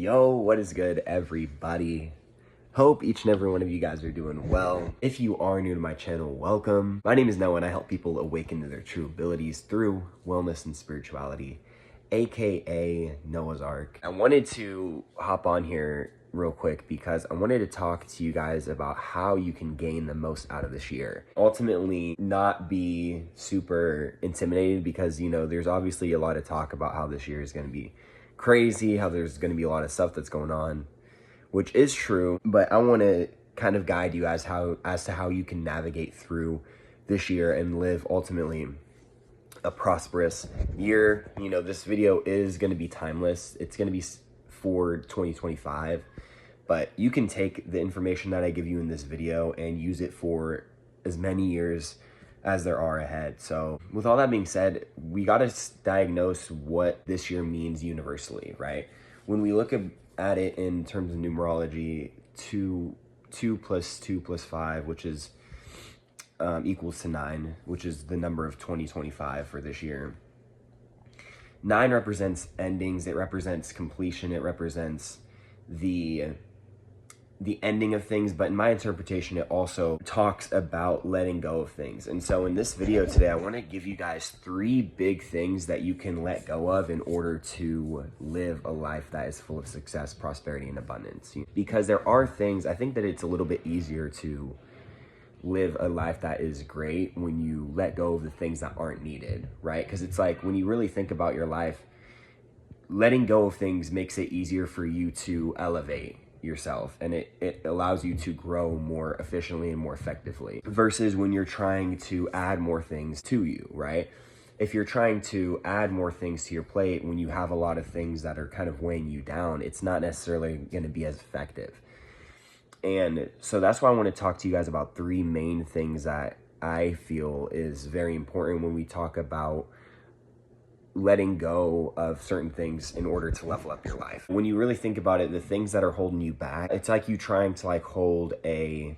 Yo, what is good, everybody? Hope each and every one of you guys are doing well. If you are new to my channel, welcome. My name is Noah and I help people awaken to their true abilities through wellness and spirituality, aka Noah's Ark. I wanted to hop on here real quick because I wanted to talk to you guys about how you can gain the most out of this year. Ultimately, not be super intimidated because, there's obviously a lot of talk about how this year is going to be crazy, how there's going to be a lot of stuff that's going on, which is true, but I want to kind of guide you as to how you can navigate through this year and live ultimately a prosperous year. This video is going to be timeless. It's going to be for 2025, but you can take the information that I give you in this video and use it for as many years as there are ahead. So with all that being said, we got to diagnose what this year means universally, right? When we look at it in terms of numerology, 2 plus 2 plus 5, which is equals to 9, which is the number of 2025 for this year. 9 represents endings, it represents completion, it represents the ending of things, but in my interpretation, it also talks about letting go of things. And so in this video today, I want to give you guys 3 big things that you can let go of in order to live a life that is full of success, prosperity, and abundance. Because there are things, I think that it's a little bit easier to live a life that is great when you let go of the things that aren't needed, right? Because it's like when you really think about your life, letting go of things makes it easier for you to elevate yourself, and it allows you to grow more efficiently and more effectively versus when you're trying to add more things to you, right? If you're trying to add more things to your plate when you have a lot of things that are kind of weighing you down, it's not necessarily going to be as effective. And so that's why I want to talk to you guys about 3 main things that I feel is very important when we talk about letting go of certain things in order to level up your life. When you really think about it, the things that are holding you back, it's like you trying to hold a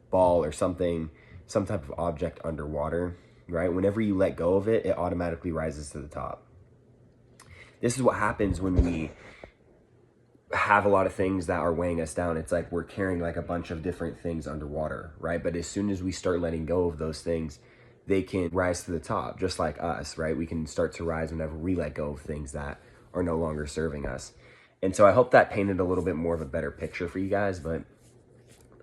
ball or something, some type of object underwater, right? Whenever you let go of it, it automatically rises to the top. This is what happens when we have a lot of things that are weighing us down. It's like we're carrying a bunch of different things underwater, right? But as soon as we start letting go of those things, they can rise to the top, just like us, right? We can start to rise whenever we let go of things that are no longer serving us. And so I hope that painted a little bit more of a better picture for you guys. But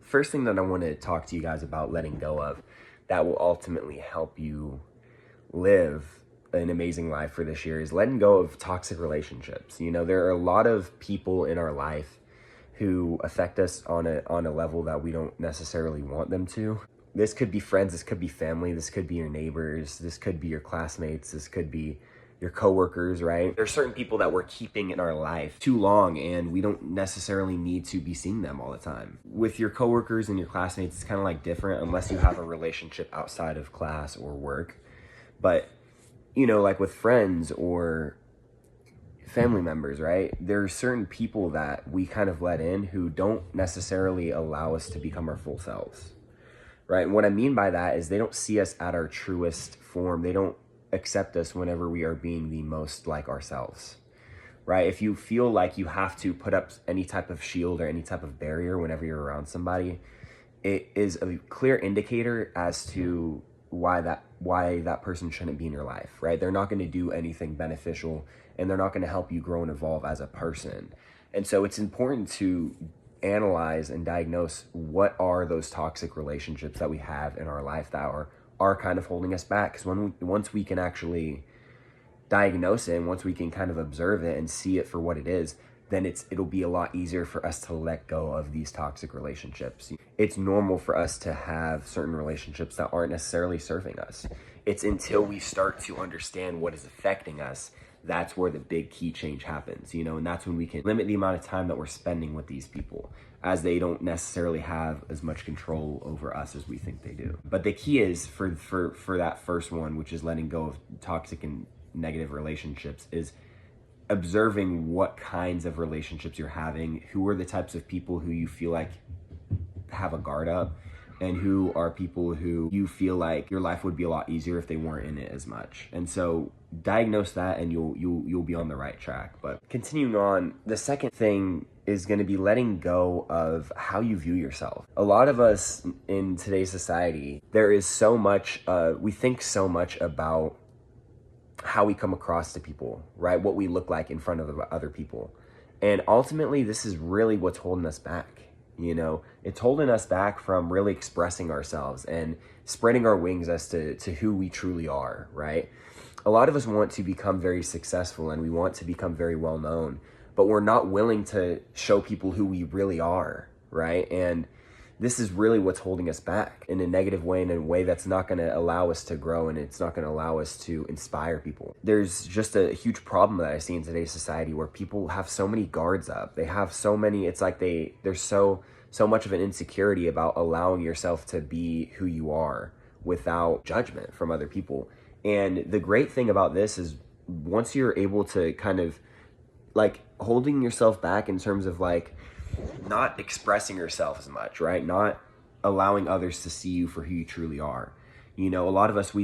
first thing that I want to talk to you guys about letting go of that will ultimately help you live an amazing life for this year is letting go of toxic relationships. There are a lot of people in our life who affect us on a level that we don't necessarily want them to. This could be friends, this could be family, this could be your neighbors, this could be your classmates, this could be your coworkers, right? There's certain people that we're keeping in our life too long and we don't necessarily need to be seeing them all the time. With your coworkers and your classmates, it's kind of different unless you have a relationship outside of class or work. But, with friends or family members, right? There's certain people that we kind of let in who don't necessarily allow us to become our full selves. Right? And what I mean by that is they don't see us at our truest form. They don't accept us whenever we are being the most like ourselves, right? If you feel like you have to put up any type of shield or any type of barrier whenever you're around somebody, it is a clear indicator as to why that person shouldn't be in your life, right? They're not going to do anything beneficial and they're not going to help you grow and evolve as a person. And so it's important to analyze and diagnose what are those toxic relationships that we have in our life that are kind of holding us back. Because once we can actually diagnose it and once we can kind of observe it and see it for what it is, then it'll be a lot easier for us to let go of these toxic relationships. It's normal for us to have certain relationships that aren't necessarily serving us. It's until we start to understand what is affecting us, that's where the big key change happens, and that's when we can limit the amount of time that we're spending with these people, as they don't necessarily have as much control over us as we think they do. But the key is for that first one, which is letting go of toxic and negative relationships, is observing what kinds of relationships you're having, who are the types of people who you feel like have a guard up, and who are people who you feel like your life would be a lot easier if they weren't in it as much. And so diagnose that and you'll be on the right track. But continuing on, the second thing is going to be letting go of how you view yourself. A lot of us in today's society, there is so much, we think so much about how we come across to people, right? What we look like in front of other people. And ultimately, this is really what's holding us back. You know, it's holding us back from really expressing ourselves and spreading our wings as to who we truly are, right? A lot of us want to become very successful and we want to become very well known, but we're not willing to show people who we really are, right? And this is really what's holding us back in a negative way, in a way that's not going to allow us to grow, and it's not going to allow us to inspire people. There's just a huge problem that I see in today's society where people have so many guards up. They have so many, it's like there's so much of an insecurity about allowing yourself to be who you are without judgment from other people. And the great thing about this is once you're able to kind of like holding yourself back in terms of like not expressing yourself as much, right? Not allowing others to see you for who you truly are. You know, a lot of us,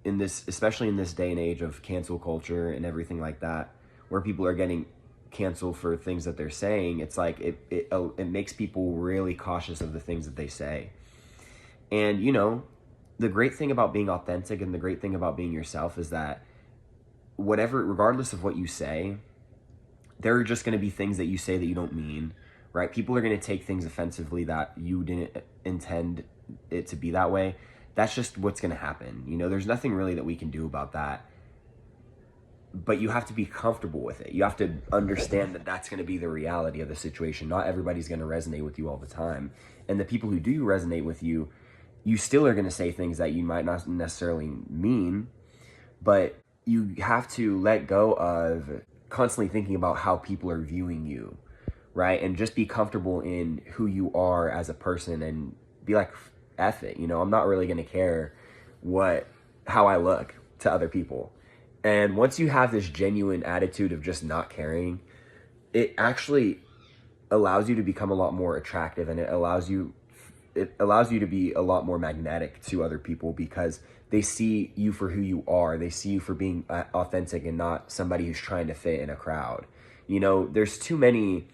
in this, especially in this day and age of cancel culture and everything like that, where people are getting canceled for things that they're saying, it's like it makes people really cautious of the things that they say. And you know, the great thing about being authentic and the great thing about being yourself is that whatever, regardless of what you say, there are just going to be things that you say that you don't mean, right? People are going to take things offensively that you didn't intend it to be that way. That's just what's going to happen. You know, there's nothing really that we can do about that. But you have to be comfortable with it. You have to understand that that's going to be the reality of the situation. Not everybody's going to resonate with you all the time. And the people who do resonate with you, you still are going to say things that you might not necessarily mean, but you have to let go of constantly thinking about how people are viewing you, right? And just be comfortable in who you are as a person and be like, F it, you know, I'm not really going to care how I look to other people. And once you have this genuine attitude of just not caring, it actually allows you to become a lot more attractive, and it allows you to be a lot more magnetic to other people because they see you for who you are. They see you for being authentic and not somebody who's trying to fit in a crowd. You know, there's too many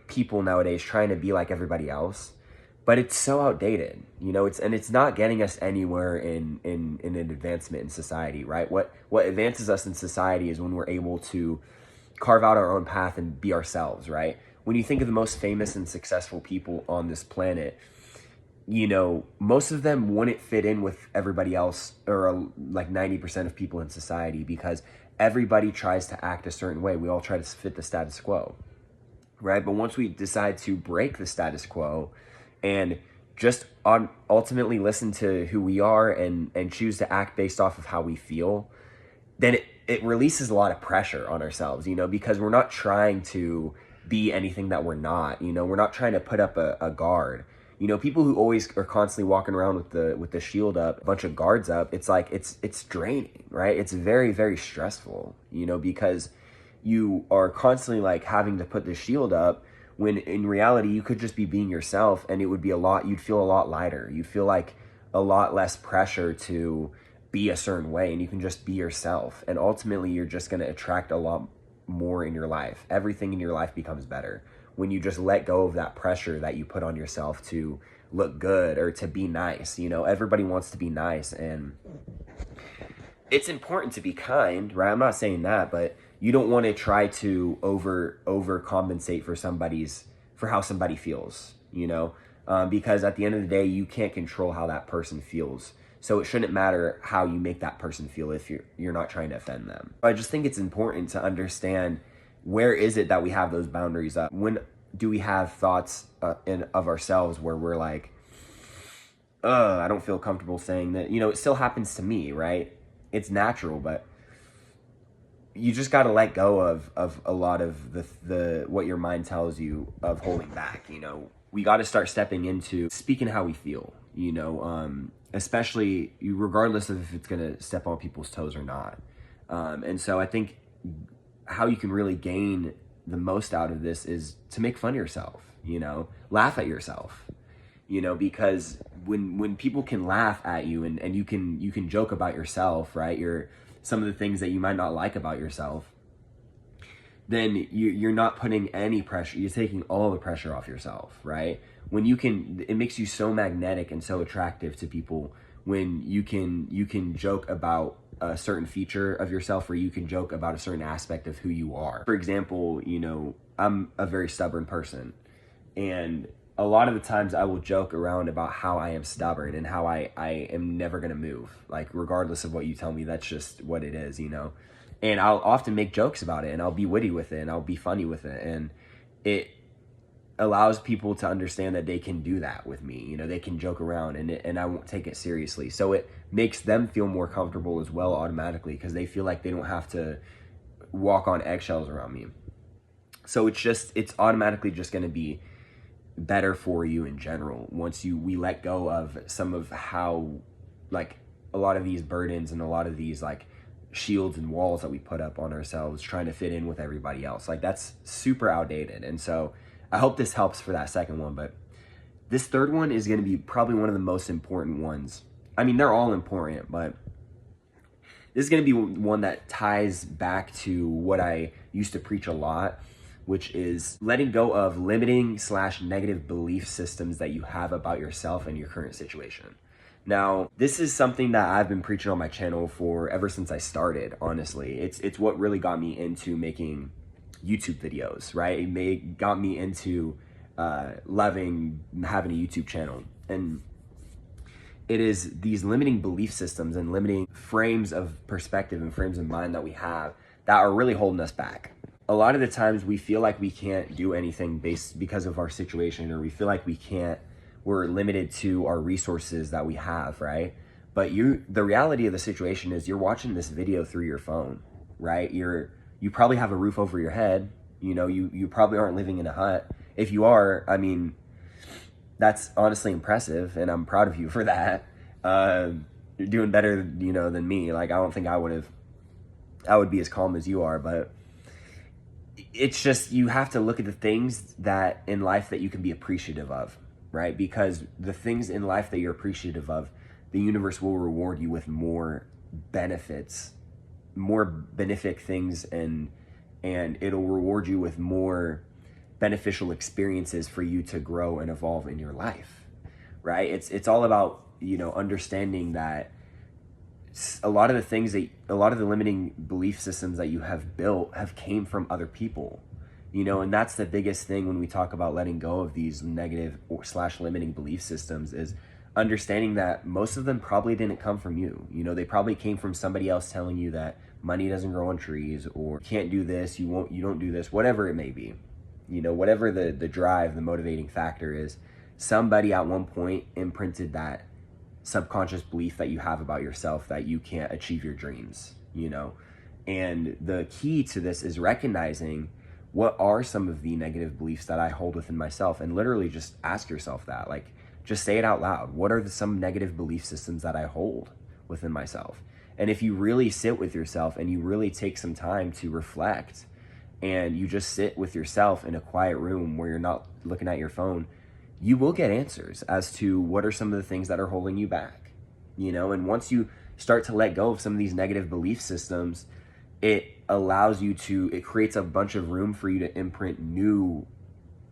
people nowadays trying to be like everybody else, but it's so outdated. You know, it's not getting us anywhere in an advancement in society, right? What advances us in society is when we're able to carve out our own path and be ourselves, right? When you think of the most famous and successful people on this planet, you know, most of them wouldn't fit in with everybody else, or like 90% of people in society, because everybody tries to act a certain way. We all try to fit the status quo, right? But once we decide to break the status quo and just ultimately listen to who we are and choose to act based off of how we feel, then it releases a lot of pressure on ourselves, you know, because we're not trying to be anything that we're not. You know, we're not trying to put up a guard. You know, people who always are constantly walking around with the shield up, a bunch of guards up, it's like it's draining, right? It's very, very stressful, you know, because you are constantly like having to put the shield up when in reality you could just be being yourself, and it would be you'd feel a lot lighter. You'd feel like a lot less pressure to be a certain way, and you can just be yourself. And ultimately you're just going to attract a lot more in your life. Everything in your life becomes better when you just let go of that pressure that you put on yourself to look good or to be nice. You know, everybody wants to be nice, and it's important to be kind, right? I'm not saying that, but you don't want to try to overcompensate for how somebody feels, you know, because at the end of the day, you can't control how that person feels. So it shouldn't matter how you make that person feel if you're not trying to offend them. I just think it's important to understand, where is it that we have those boundaries up? When do we have thoughts of ourselves where we're like, I don't feel comfortable saying that? You know, it still happens to me, right? It's natural, but you just got to let go of a lot of the what your mind tells you of holding back. You know, we got to start stepping into speaking how we feel, you know, especially regardless of if it's going to step on people's toes or not. And so I think how you can really gain the most out of this is to make fun of yourself, you know, laugh at yourself, you know, because when people can laugh at you and you can joke about yourself, right? Some of the things that you might not like about yourself, then you're not putting any pressure. You're taking all the pressure off yourself, right? When it makes you so magnetic and so attractive to people when you can joke about a certain feature of yourself, or you can joke about a certain aspect of who you are. For example, I'm a very stubborn person, and a lot of the times I will joke around about how I am stubborn and how I am never gonna move. Like, regardless of what you tell me, that's just what it is, And I'll often make jokes about it, and I'll be witty with it, and I'll be funny with it. And it allows people to understand that they can do that with me. They can joke around, and I won't take it seriously. So it makes them feel more comfortable as well automatically, because they feel like they don't have to walk on eggshells around me. So it's automatically just going to be better for you in general once we let go of some of how, like, a lot of these burdens and a lot of these, like, shields and walls that we put up on ourselves trying to fit in with everybody else. Like, that's super outdated. And so I hope this helps for that second one. But this third one is going to be probably one of the most important ones. I mean, they're all important, but this is going to be one that ties back to what I used to preach a lot, which is letting go of limiting/negative belief systems that you have about yourself and your current situation. Now, this is something that I've been preaching on my channel for ever since I started, honestly. It's what really got me into making YouTube videos, right? It got me into loving having a YouTube channel. And it is these limiting belief systems and limiting frames of perspective and frames of mind that we have that are really holding us back. A lot of the times we feel like we can't do anything because of our situation, or we feel like we're limited to our resources that we have, right? But the reality of the situation is you're watching this video through your phone, right? You probably have a roof over your head. You probably aren't living in a hut. If you are, I mean, that's honestly impressive, and I'm proud of you for that. You're doing better, than me. Like, I don't think I would be as calm as you are, but it's just, you have to look at the things that in life that you can be appreciative of, right? Because the things in life that you're appreciative of, the universe will reward you with more benefits, more benefic things, and it'll reward you with more beneficial experiences for you to grow and evolve in your life, right? It's all about, understanding that a lot of the limiting belief systems that you have built have came from other people, and that's the biggest thing when we talk about letting go of these negative / limiting belief systems, is understanding that most of them probably didn't come from you. They probably came from somebody else telling you that money doesn't grow on trees, or can't do this, you don't do this, whatever it may be. Whatever the drive, the motivating factor is, somebody at one point imprinted that subconscious belief that you have about yourself that you can't achieve your dreams, And the key to this is recognizing what are some of the negative beliefs that I hold within myself, and literally just ask yourself that, like, just say it out loud. What are some negative belief systems that I hold within myself? And if you really sit with yourself and you really take some time to reflect, and you just sit with yourself in a quiet room where you're not looking at your phone, you will get answers as to what are some of the things that are holding you back, And once you start to let go of some of these negative belief systems, it creates a bunch of room for you to imprint new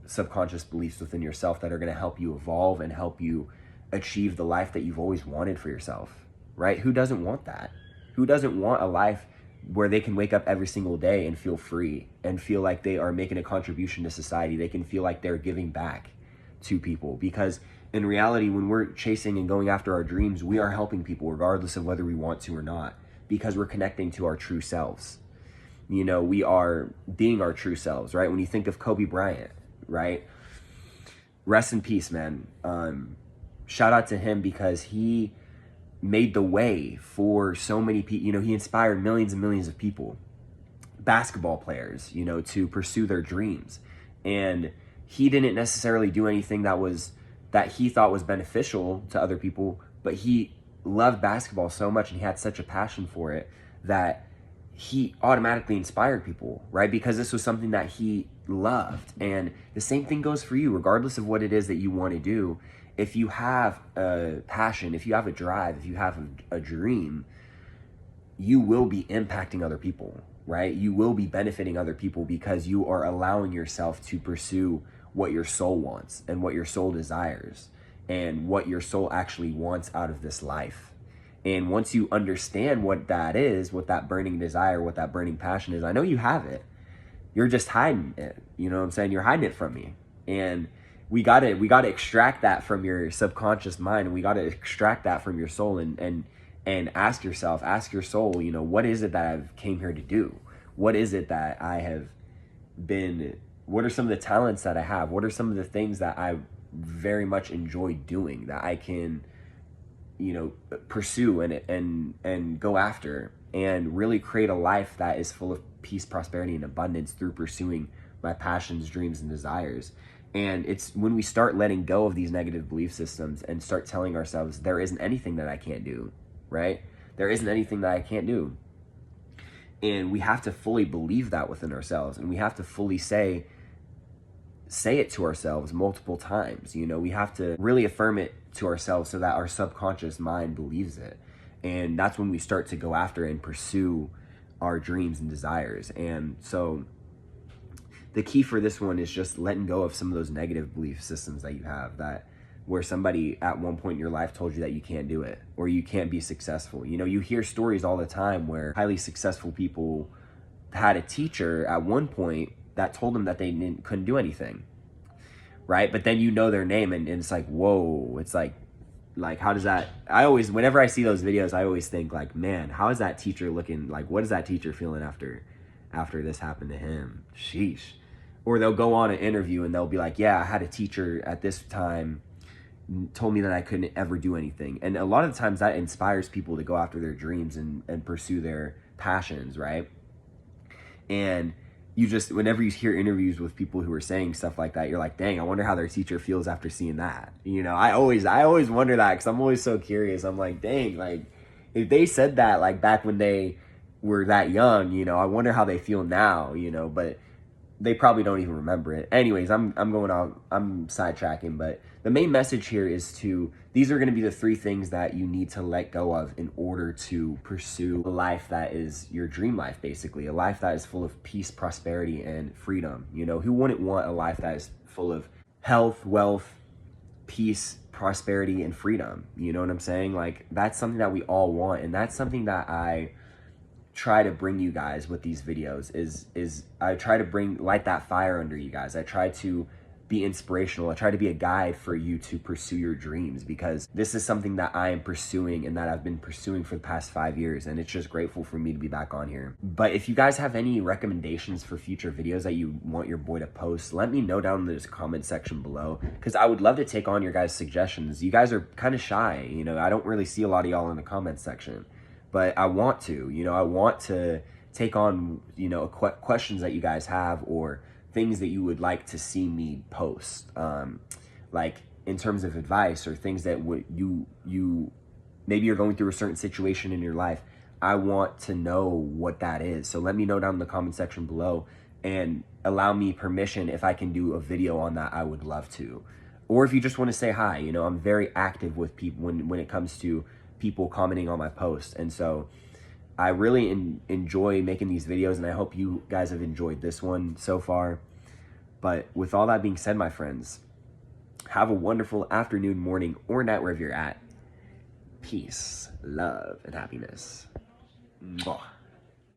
subconscious beliefs within yourself that are going to help you evolve and help you achieve the life that you've always wanted for yourself, right? Who doesn't want that? Who doesn't want a life where they can wake up every single day and feel free and feel like they are making a contribution to society? They can feel like they're giving back to people, because in reality, when we're chasing and going after our dreams, we are helping people regardless of whether we want to or not, because we're connecting to our true selves. We are being our true selves, right? When you think of Kobe Bryant, right? Rest in peace, man. Shout out to him, because he made the way for so many people. He inspired millions and millions of people, basketball players, to pursue their dreams. And he didn't necessarily do anything that he thought was beneficial to other people, but he loved basketball so much, and he had such a passion for it, that he automatically inspired people, right? Because this was something that he loved. And the same thing goes for you, regardless of what it is that you want to do. if you have a passion, if you have a drive, if you have a dream, you will be impacting other people, right? You will be benefiting other people because you are allowing yourself to pursue what your soul wants and what your soul desires and what your soul actually wants out of this life. And once you understand what that is, what that burning desire, what that burning passion is, I know you have it. You're just hiding it. You know what I'm saying? You're hiding it from me. And we gotta extract that from your subconscious mind, and we gotta extract that from your soul and ask yourself, ask your soul, you know, what is it that I've came here to do? What is it that I have been, what are some of the talents that I have? What are some of the things that I very much enjoy doing that I can, you know, pursue and go after and really create a life that is full of peace, prosperity, and abundance through pursuing my passions, dreams, and desires. And it's when we start letting go of these negative belief systems and start telling ourselves there isn't anything that I can't do, right? There isn't anything that I can't do. And we have to fully believe that within ourselves, and we have to fully say it to ourselves multiple times. You know, we have to really affirm it to ourselves so that our subconscious mind believes it. And that's when we start to go after and pursue our dreams and desires. And so the key for this one is just letting go of some of those negative belief systems that you have, that where somebody at one point in your life told you that you can't do it or you can't be successful. You know, you hear stories all the time where highly successful people had a teacher at one point that told them that they couldn't do anything, right? But then you know their name, and it's like, whoa, it's like how does that, whenever I see those videos, I always think like, man, how is that teacher looking? Like, what is that teacher feeling after this happened to him? Sheesh. Or they'll go on an interview and they'll be like, yeah, I had a teacher at this time told me that I couldn't ever do anything. And a lot of the times that inspires people to go after their dreams and pursue their passions, right? And you just, whenever you hear interviews with people who are saying stuff like that, you're like, dang, I wonder how their teacher feels after seeing that. You know, I always wonder that, because I'm always so curious. I'm like, dang, like if they said that like back when they were that young, you know, I wonder how they feel now, you know, but they probably don't even remember it. Anyways, I'm sidetracking, but the main message here is these are going to be the 3 things that you need to let go of in order to pursue a life that is your dream life, basically. A life that is full of peace, prosperity, and freedom. You know, who wouldn't want a life that is full of health, wealth, peace, prosperity, and freedom? You know what I'm saying? Like, that's something that we all want, and that's something that I try to bring you guys with these videos is I try to light that fire under you guys. I try to be inspirational. I try to be a guide for you to pursue your dreams, because this is something that I am pursuing and that I've been pursuing for the past 5 years, and it's just grateful for me to be back on here. But if you guys have any recommendations for future videos that you want your boy to post, let me know down in the comment section below, because I would love to take on your guys' suggestions. You guys are kind of shy, you know, I don't really see a lot of y'all in the comment section. But I want to, you know, I want to take on, you know, questions that you guys have, or things that you would like to see me post, like in terms of advice, or things that you maybe you're going through a certain situation in your life. I want to know what that is. So let me know down in the comment section below, and allow me permission if I can do a video on that. I would love to. Or if you just want to say hi, you know, I'm very active with people when it comes to people commenting on my posts. And so I really enjoy making these videos, and I hope you guys have enjoyed this one so far. But with all that being said, my friends, have a wonderful afternoon, morning, or night wherever you're at. Peace, love, and happiness. Mwah.